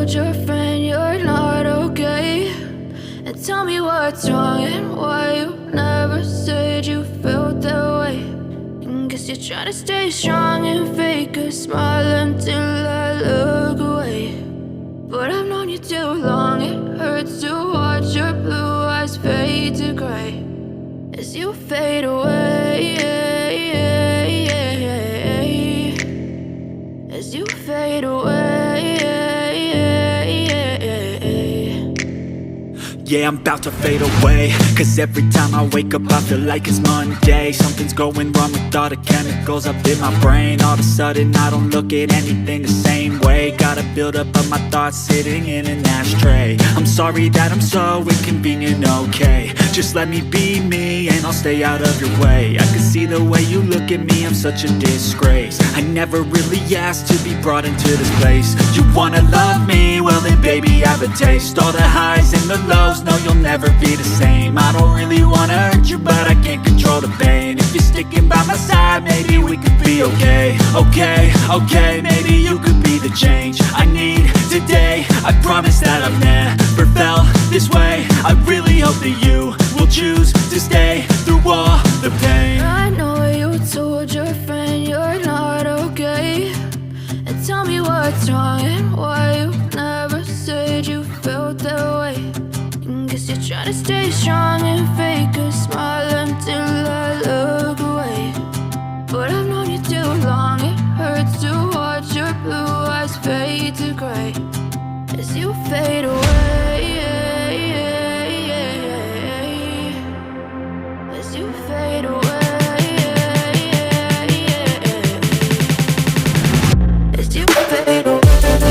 told your friend you're not okay? And tell me what's wrong and why you never said you felt that way. And guess you're trying to stay strong and fake a smile until I look away. But I've known you too long, it hurts to watch your blue eyes fade to gray as you fade away, as you fade away. Yeah, I'm about to fade away, cause every time I wake up I feel like it's Monday. Something's going wrong with all the chemicals up in my brain. All of a sudden I don't look at anything the same way. Got a buildup of my thoughts sitting in an ashtray. I'm sorry that I'm so inconvenient, okay? Just let me be me and I'll stay out of your way. I can see the way you look at me, I'm such a disgrace. I never really asked to be brought into this place. You wanna love me? Well then baby I have a taste. All the highs and the lows, no you'll never be the same. I don't really wanna hurt you but I can't control the pain. If you're sticking by my side maybe we could be okay. Okay, maybe you could be the change I need today. I promise that I've never felt this way. I really hope that you will choose to stay through all the pain. I know you told your friend you're not okay. And tell me what's wrong and why you never said you felt that way. And guess you're trying to stay strong and fake a smile until I look away. But I've known you too long, it hurts to watch your blue eyes fade to gray as you fade away, as you fade away, as you fade away.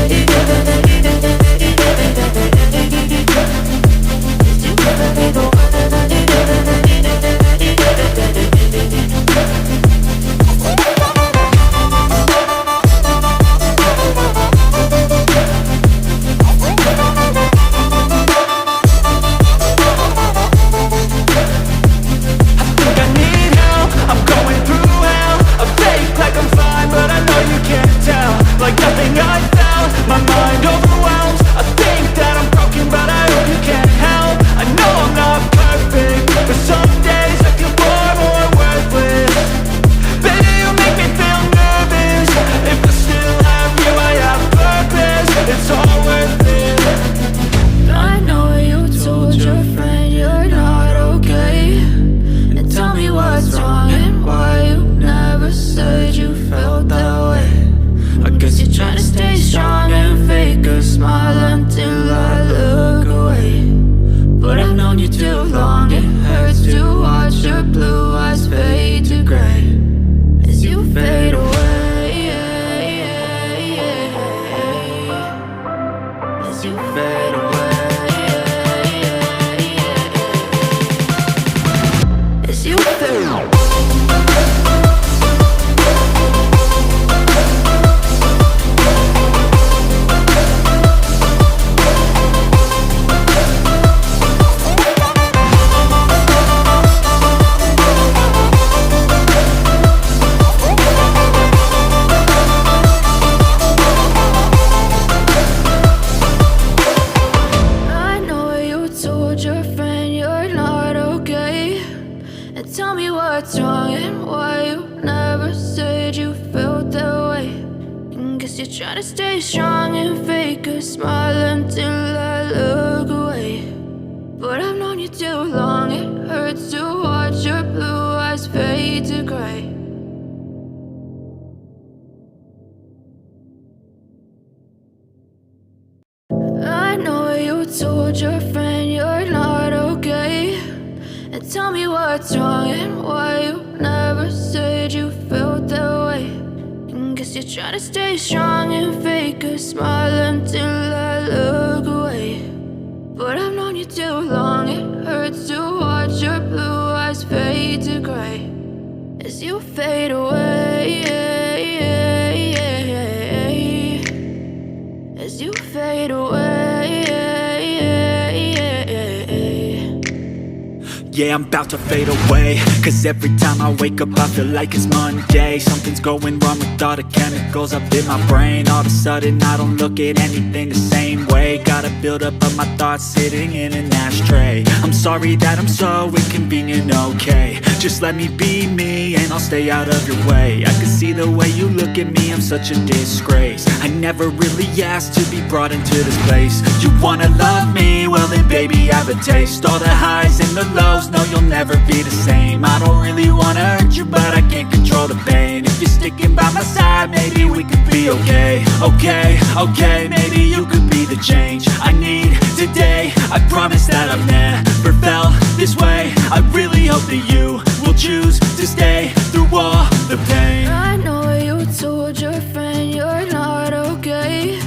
Yeah, I'm about to fade away, cause every time I wake up I feel like it's Monday. Something's going wrong with all the chemicals up in my brain. All of a sudden I don't look at anything the same way. Got a buildup of my thoughts sitting in an ashtray. I'm sorry that I'm so inconvenient, okay. Just let me be me and I'll stay out of your way. I can see the way you look at me, I'm such a disgrace. I never really asked to be brought into this place. You wanna love me? Well then baby, have a taste. All the highs and the lows, no, you'll never be the same. I don't really wanna hurt you, but I can't control the pain. If you're sticking by my side, maybe we could be okay. Okay, maybe you could be the change I need today. I promise that I've never felt this way. I really hope that you will choose to stay through all the pain. I know you told your friend you're not okay,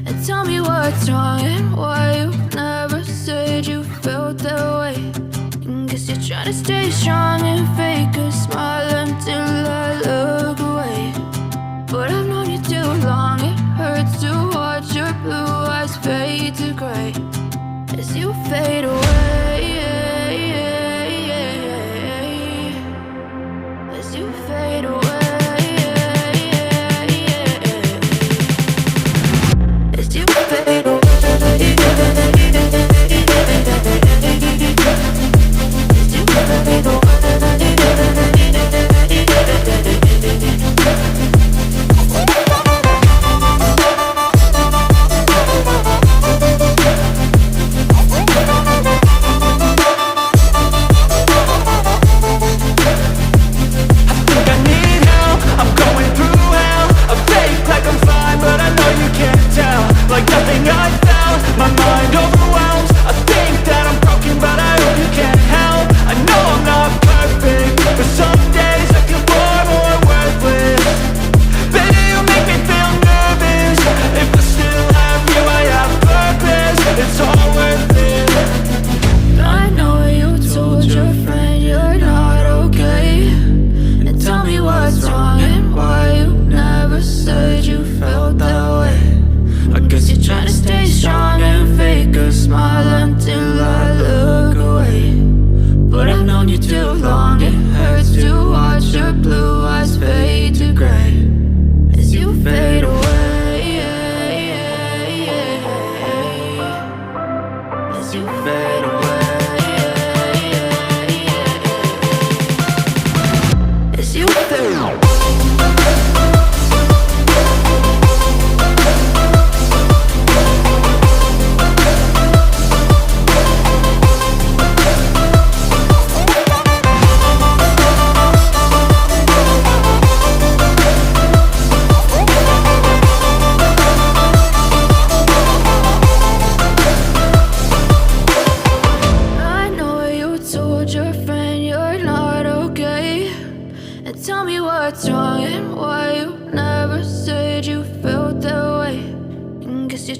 and tell me what's wrong and why you never said you felt that way. Guess you're trying to stay strong and fake a smile until I look away. But I've known you too long, it hurts to watch your blue eyes fade to gray as you fade away. As you fade away. As you fade away.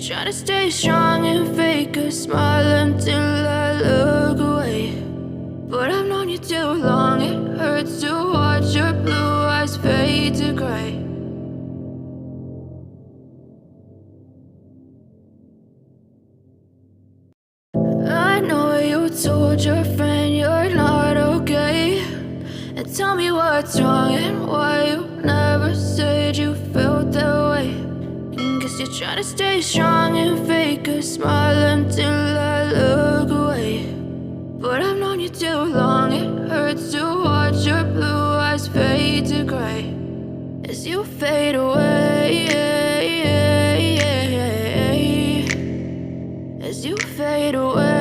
Try to stay strong and fake a smile until I look away. But I've known you too long, it hurts to watch your blue eyes fade to gray. I know you told your friend you're not okay, and tell me what's wrong and why you never said you felt that way. Guess you're trying to stay strong and fake a smile until I look away. But I've known you too long, it hurts to watch your blue eyes fade to gray as you fade away. As you fade away.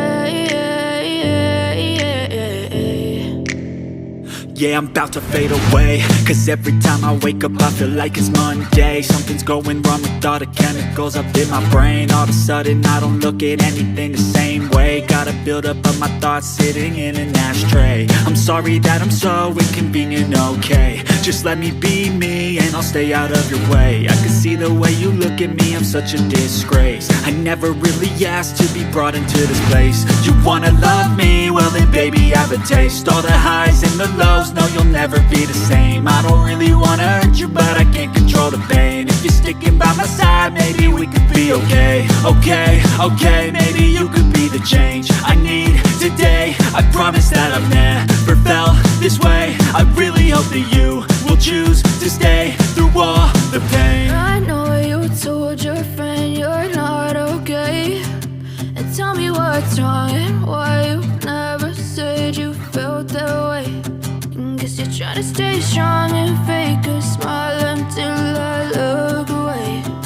Yeah, I'm about to fade away, cause every time I wake up I feel like it's Monday. Something's going wrong with all the chemicals up in my brain. All of a sudden I don't look at anything the same way. Got a buildup of my thoughts sitting in an ashtray. I'm sorry that I'm so inconvenient, okay. Just let me be me and I'll stay out of your way. I can see the way you look at me, I'm such a disgrace. I never really asked to be brought into this place. You wanna love me? Well then baby, have a taste. All the highs and the lows, no, you'll never be the same. I don't really wanna hurt you, but I can't control the pain. If you're sticking by my side, maybe we could be okay. Okay, maybe you could be the change I need today. I promise promise that I've never felt this way. I really hope that you will choose to stay through all the pain. I know you told your friend you're not okay, and tell me what's wrong and why you never said you felt that way. Guess you're trying to stay strong and fake a smile until I look away.